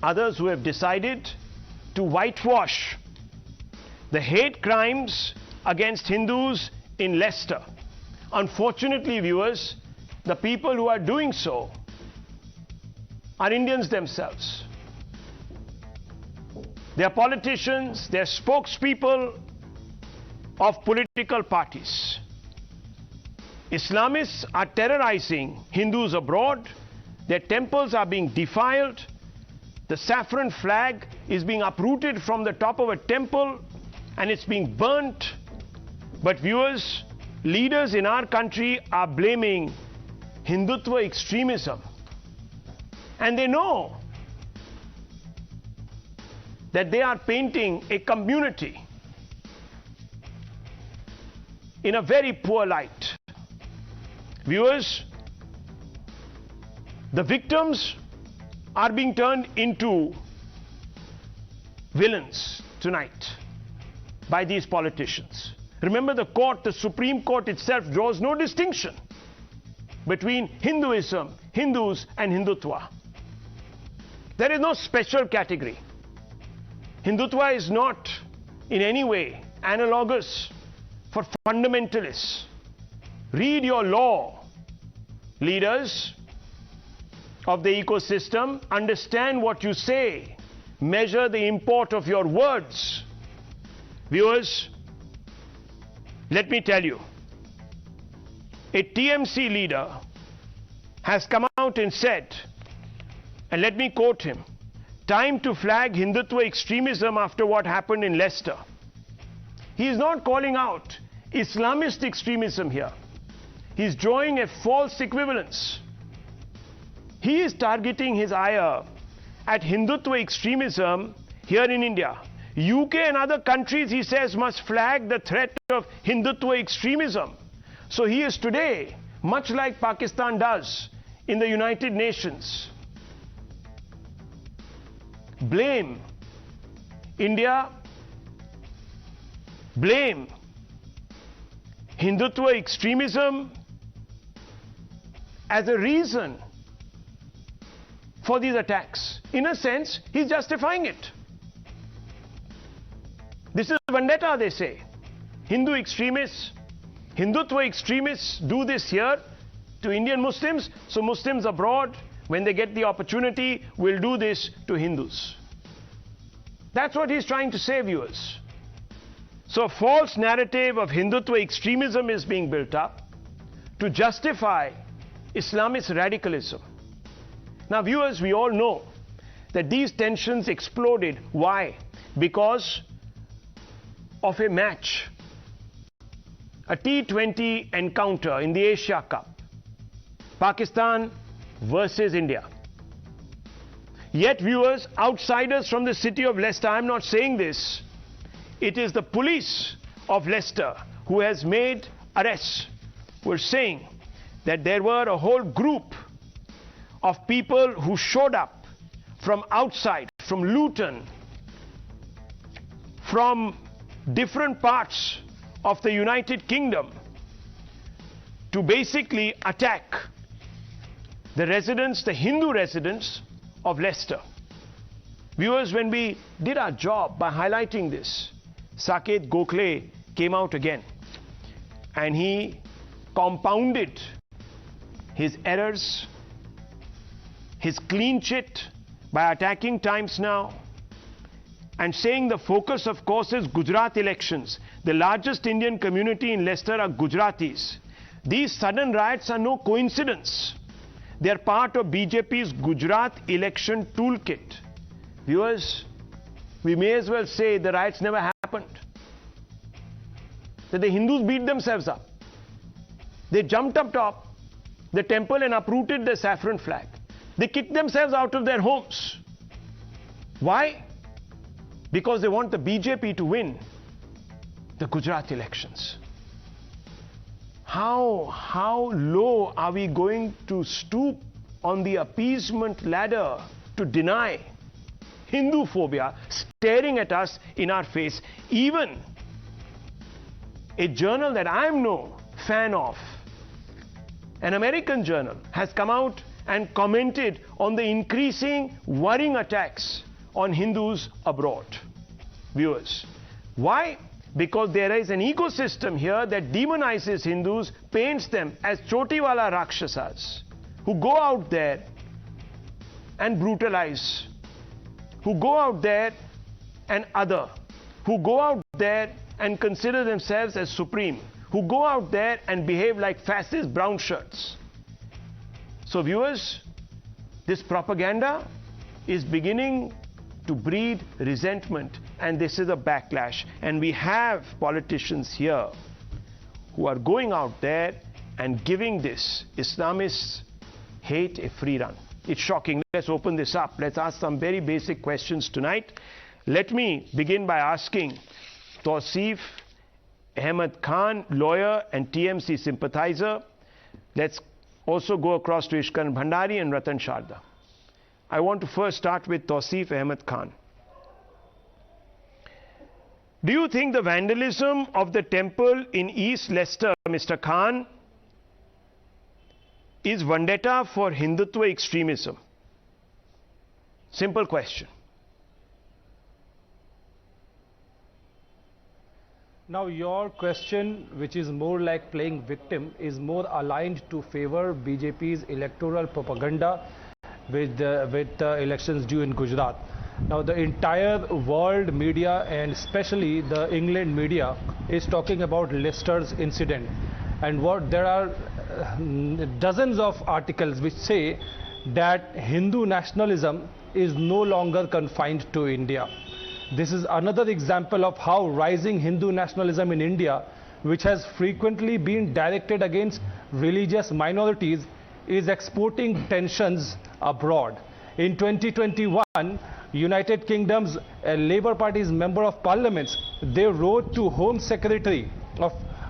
others who have decided to whitewash the hate crimes against Hindus in Leicester. Unfortunately, viewers, the people who are doing so are Indians themselves. They are politicians, they are spokespeople of political parties. Islamists are terrorizing Hindus abroad. Their temples are being defiled. The saffron flag is being uprooted from the top of a temple and it's being burnt. But viewers, leaders in our country are blaming Hindutva extremism. And they know that they are painting a community in a very poor light. Viewers, the victims are being turned into villains tonight by these politicians. Remember, the court, the Supreme Court itself draws no distinction between Hinduism, Hindus and Hindutva. There is no special category. Hindutva is not in any way analogous for fundamentalists. Read your law, leaders of the ecosystem. Understand what you say. Measure the import of your words. Viewers, let me tell you, a TMC leader has come out and said, and let me quote him, "Time to flag Hindutva extremism after what happened in Leicester." He is not calling out Islamist extremism here. He is drawing a false equivalence. He is targeting his ire at Hindutva extremism here in India. UK and other countries, he says, must flag the threat of Hindutva extremism. So he is today, much like Pakistan does in the United Nations, blame India, blame Hindutva extremism as a reason for these attacks. In a sense, he's justifying it. This is vendetta, they say. Hindu extremists, Hindutva extremists do this here to Indian Muslims, so Muslims abroad, when they get the opportunity, will do this to Hindus. That's what he's trying to say, viewers. So a false narrative of Hindutva extremism is being built up to justify Islamist radicalism. Now, viewers, we all know that these tensions exploded. Why? Because of a match, a T20 encounter in the Asia Cup, Pakistan versus India. Yet, viewers, outsiders from the city of Leicester, I'm not saying this, it is the police of Leicester who has made arrests, who are saying that there were a whole group of people who showed up from outside, from Luton, from different parts of the United Kingdom, to basically attack the residents, the Hindu residents of Leicester. Viewers, when we did our job by highlighting this, Saket Gokhale came out again and he compounded his errors, his clean chit by attacking Times Now and saying the focus, of course, is Gujarat elections. The largest Indian community in Leicester are Gujaratis. These sudden riots are no coincidence. They are part of BJP's Gujarat election toolkit. Viewers, we may as well say the riots never happened. That the Hindus beat themselves up. They jumped up top the temple and uprooted the saffron flag. They kicked themselves out of their homes. Why? Because they want the BJP to win the Gujarat elections. How low are we going to stoop on the appeasement ladder to deny Hindu phobia staring at us in our face? Even a journal that I'm no fan of, an American journal, has come out and commented on the increasing worrying attacks on Hindus abroad. Viewers, why? Because there is an ecosystem here that demonizes Hindus, paints them as chotiwala rakshasas, who go out there and brutalize, who go out there and other, who go out there and consider themselves as supreme, who go out there and behave like fascist brown shirts. So viewers, this propaganda is beginning to breed resentment, and this is a backlash. And we have politicians here who are going out there and giving this Islamists hate a free run. It's shocking. Let's open this up. Let's ask some very basic questions tonight. Let me begin by asking Touseef Ahmad Khan, lawyer and TMC sympathizer. Let's also go across to Ishkaran Bhandari and Ratan Sharda. I want to first start with Touseef Ahmad Khan. Do you think the vandalism of the temple in East Leicester, Mr. Khan, is vendetta for Hindutva extremism? Simple question. Now your question, which is more like playing victim, is more aligned to favor BJP's electoral propaganda with elections due in Gujarat. Now the entire world media and especially the England media is talking about Leicester's incident, and there are dozens of articles which say that Hindu nationalism is no longer confined to India. This is another example of how rising Hindu nationalism in India, which has frequently been directed against religious minorities, is exporting tensions abroad. In 2021, United Kingdom's Labour Party's Member of Parliament, they wrote to Home Secretary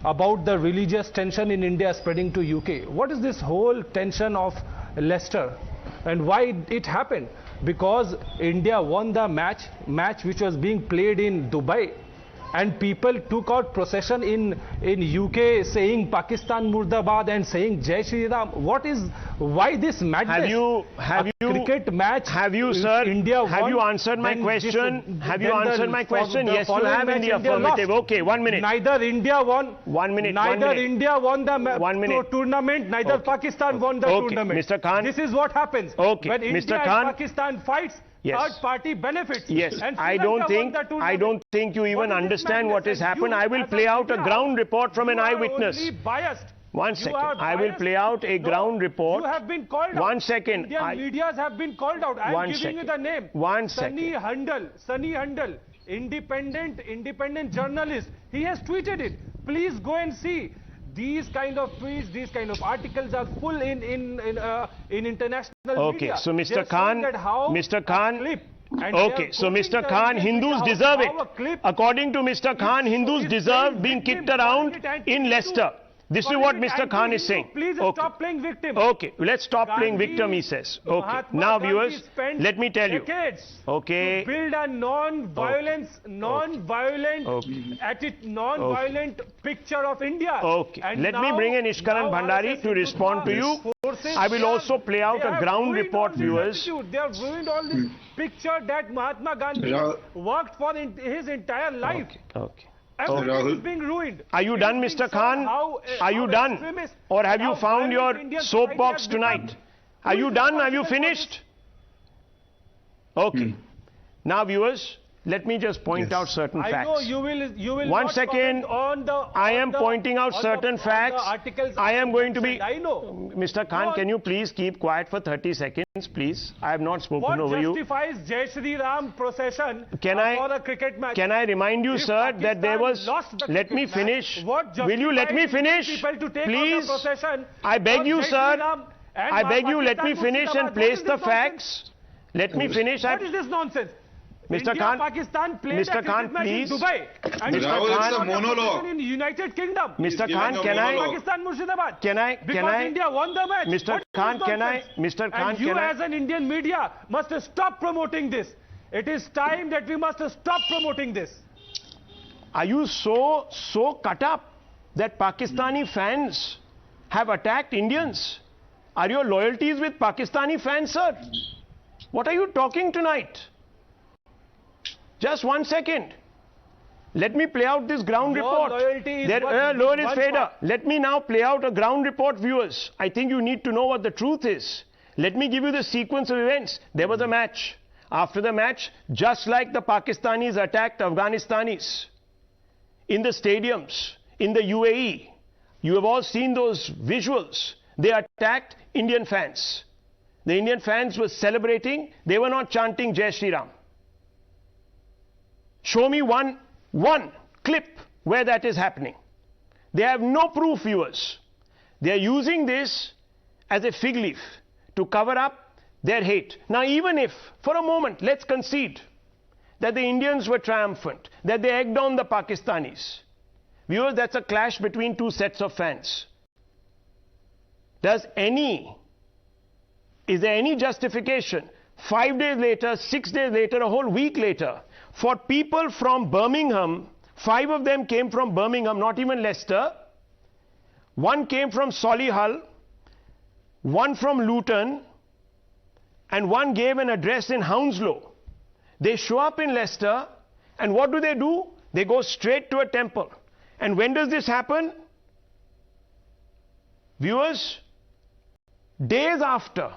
about the religious tension in India spreading to UK. What is this whole tension of Leicester and why it happened? Because India won the match which was being played in Dubai, and people took out procession in UK saying Pakistan Murdabad and saying Jai Shree Ram. Why this madness? Have you cricket match? Have you, sir? India have won, you answered my question? Have you answered my question? Yes, you have in the affirmative. Okay, 1 minute. Neither India won. 1 minute. Neither India won the 1 minute. tournament. Neither Pakistan won the tournament. Mr. Khan. This is what happens. Okay, when India Mr. Khan. and Pakistan fights. Yes. Third party benefits. Yes, and I don't think you even understand what has happened. I will play out a ground report from an eyewitness. Only biased. One second. I will play out a ground report. You have been called out. 1 second. Indian medias have been called out. I am giving you the name. 1 second. Sunny Handal, independent journalist. He has tweeted it. Please go and see. These kind of tweets, these kind of articles are full in international media. Okay, so Mr. Khan, okay, so Mr. Khan, Hindus deserve it. According to Mr. Khan, Hindus deserve being kicked around in Leicester. This is what Mr. Khan is saying. Please stop playing victim. Okay, let's stop playing victim, he says. Okay, now viewers, let me tell you. Okay. To build a non-violent picture of India. Okay, let me bring in Ishkaran Bhandari to respond to you. I will also play out a ground report, viewers. They have ruined all this picture that Mahatma Gandhi worked for his entire life. Okay. Everything is being ruined. Are you done, Mr. Khan? Are you done? Or have you found your soapbox tonight? Are you done? Have you finished? Okay. Now, viewers, let me just point out certain facts. I know you will 1 second. I am pointing out certain facts. I am going to be... I know. Mr. Khan, can you please keep quiet for 30 seconds, please? I have not spoken over you. What justifies Jai Shree Ram procession for a cricket match? Can I remind you, sir, that there was... Let me finish. Will you let me finish? Please. I beg you, sir. I beg you, let me finish and place the facts. Let me finish. What is this nonsense? Mr. Khan, Pakistan played Mr. Khan, please. In Dubai. And Mr. Khan, it's a monologue. In United Kingdom. Mr. Khan, can I? Pakistan Murshidabad. Because India won the match. Mr. Khan, can I? Mr. Khan, can I? As an Indian media must stop promoting this. It is time that we must stop promoting this. Are you so cut up that Pakistani fans have attacked Indians? Are your loyalties with Pakistani fans, sir? What are you talking tonight? Just 1 second. Let me play out this ground report. Let me now play out a ground report, viewers. I think you need to know what the truth is. Let me give you the sequence of events. There was a match. After the match, just like the Pakistanis attacked Afghanistanis in the stadiums, in the UAE, you have all seen those visuals. They attacked Indian fans. The Indian fans were celebrating. They were not chanting Jai Shree Ram. Show me one clip where that is happening. They have no proof, viewers. They are using this as a fig leaf to cover up their hate. Now, even if, for a moment, let's concede that the Indians were triumphant, that they egged on the Pakistanis. Viewers, that's a clash between two sets of fans. Is there any justification 5 days later, 6 days later, a whole week later, for people from Birmingham, 5 of them came from Birmingham, not even Leicester, 1 came from Solihull, 1 from Luton, and 1 gave an address in Hounslow. They show up in Leicester, and what do? They go straight to a temple. And when does this happen? Viewers, days after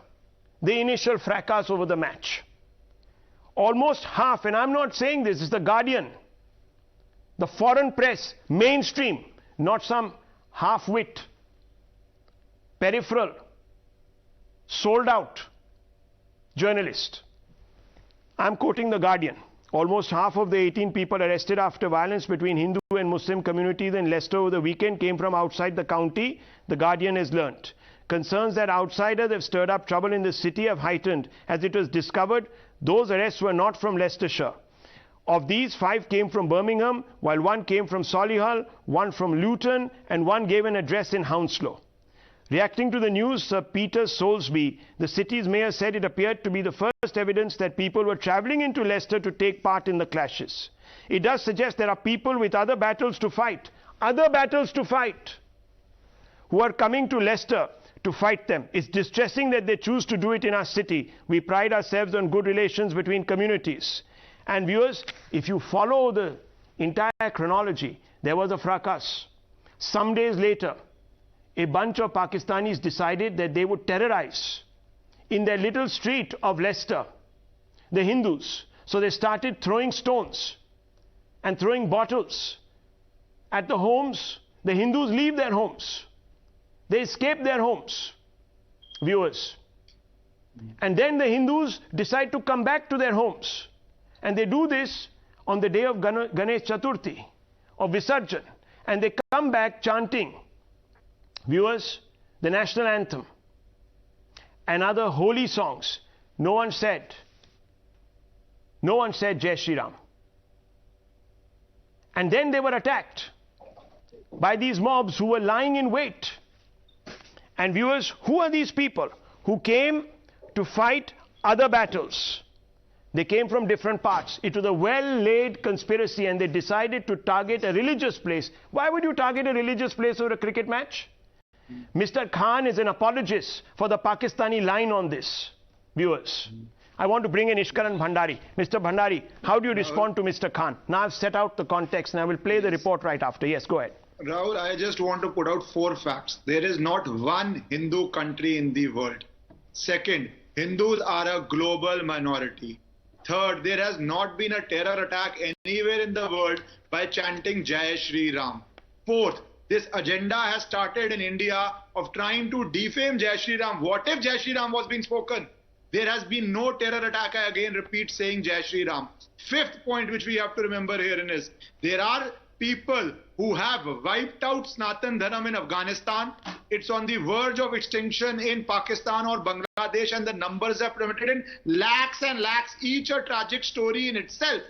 the initial fracas over the match. Almost half, and I'm not saying this, it's the Guardian, the foreign press, mainstream, not some half-wit, peripheral, sold-out journalist. I'm quoting the Guardian. Almost half of the 18 people arrested after violence between Hindu and Muslim communities in Leicester over the weekend came from outside the county, the Guardian has learnt. Concerns that outsiders have stirred up trouble in the city have heightened as it was discovered those arrests were not from Leicestershire. Of these, 5 came from Birmingham, while 1 came from Solihull, 1 from Luton, and 1 gave an address in Hounslow. Reacting to the news, Sir Peter Soulsby, the city's mayor, said it appeared to be the first evidence that people were travelling into Leicester to take part in the clashes. It does suggest there are people with other battles to fight, who are coming to Leicester to fight them. It's distressing that they choose to do it in our city. We pride ourselves on good relations between communities. And viewers, if you follow the entire chronology, there was a fracas. Some days later, a bunch of Pakistanis decided that they would terrorize in their little street of Leicester the Hindus. So they started throwing stones and throwing bottles at the homes. The Hindus leave their homes. They escape their homes, viewers. And then the Hindus decide to come back to their homes. And they do this on the day of Ganesh Chaturthi, or Visarjan. And they come back chanting, viewers, the national anthem and other holy songs. No one said Jai Shree Ram. And then they were attacked by these mobs who were lying in wait. And viewers, who are these people who came to fight other battles? They came from different parts. It was a well-laid conspiracy, and they decided to target a religious place. Why would you target a religious place over a cricket match? Mr. Khan is an apologist for the Pakistani line on this, viewers. I want to bring in Ishkaran Bhandari. Mr. Bhandari, how do you respond to Mr. Khan? Now I've set out the context, and I will play the report right after. Yes, go ahead. Rahul, I just want to put out 4 facts. There is not one Hindu country in the world. Second, Hindus are a global minority. Third, there has not been a terror attack anywhere in the world by chanting Jai Shree Ram. Fourth, this agenda has started in India of trying to defame Jai Shree Ram. What if Jai Shree Ram was being spoken? There has been no terror attack. I again repeat saying Jai Shree Ram. Fifth point which we have to remember herein is there are people who have wiped out Sanatan Dharma in Afghanistan. It's on the verge of extinction in Pakistan or Bangladesh, and the numbers are plummeted in lakhs and lakhs, each a tragic story in itself.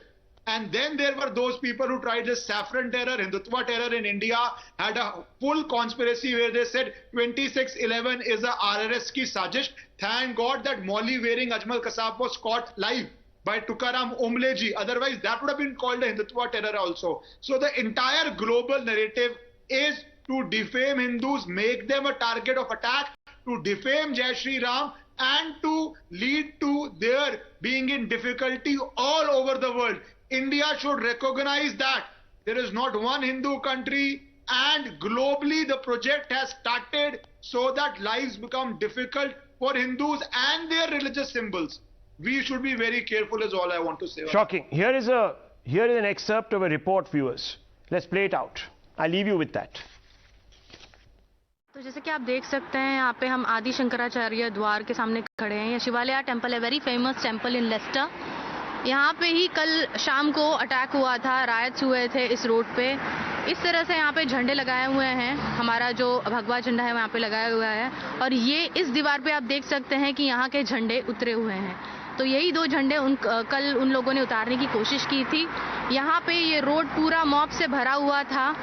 And then there were those people who tried this saffron terror, Hindutva terror in India, had a full conspiracy where they said 26/11 is a RRS ki sajish. Thank God that Molly wearing Ajmal Kasab was caught live by Tukaram Omleji. Otherwise, that would have been called a Hindutva terror also. So the entire global narrative is to defame Hindus, make them a target of attack, to defame Jai Shree Ram and to lead to their being in difficulty all over the world. India should recognize that there is not one Hindu country, and globally the project has started so that lives become difficult for Hindus and their religious symbols. We should be very careful is all I want to say. Shocking. Here is an excerpt of a report, viewers. Let's play it out. I'll leave you with that. तो जैसे कि आप देख सकते हैं यहाँ पे हम आदि शंकराचार्य द्वार के सामने खड़े हैं। ये शिवालय टेम्पल है, very famous temple in Leicester. यहाँ पे ही कल शाम को अटैक हुआ था, रायट्स हुए थे इस रोड पे। इस तरह से यहाँ पे झंडे लगाए हुए हैं, हमारा जो भगवा झंडा है वहाँ पे लगाया हुआ है, और ये इस दीवार पे आप देख सकते हैं कि यहाँ के झंडे उतरे हुए हैं। तो यही दो झंडे कल उन लोगों ने उतारने की कोशिश की थी। यहाँ पे ये रोड पूरा मॉब से भरा हुआ था।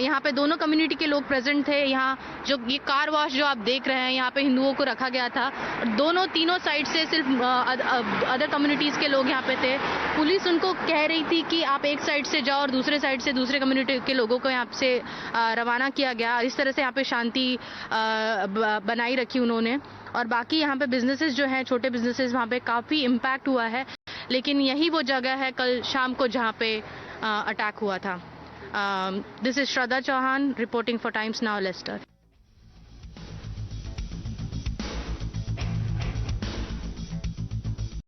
यहाँ पे दोनों कम्युनिटी के लोग प्रेजेंट थे। यहाँ जो ये कार वॉश जो आप देख रहे हैं, यहाँ पे हिंदुओं को रखा गया था। तीनों साइड से सिर्फ अदर कम्युनिटीज़ के लोग यहाँ पे थे। पुलिस उनको कह रही थी कि आप एक साइड से जाओ और दूसरे साइड से दूसरे कम्युनिटी के लोगों को यहाँ से रवाना किया गया। इस तरह से यहाँ पे शांति बनाई रखी उन्होंने। और बाकी यहाँ पे बिजनेसेस जो हैं, छोटे बिजनेसेस, वहाँ पे काफ़ी इम्पैक्ट हुआ है। लेकिन यही वो जगह है कल शाम को जहाँ पे अटैक हुआ था। This is Sharda Chauhan reporting for Times Now, Leicester.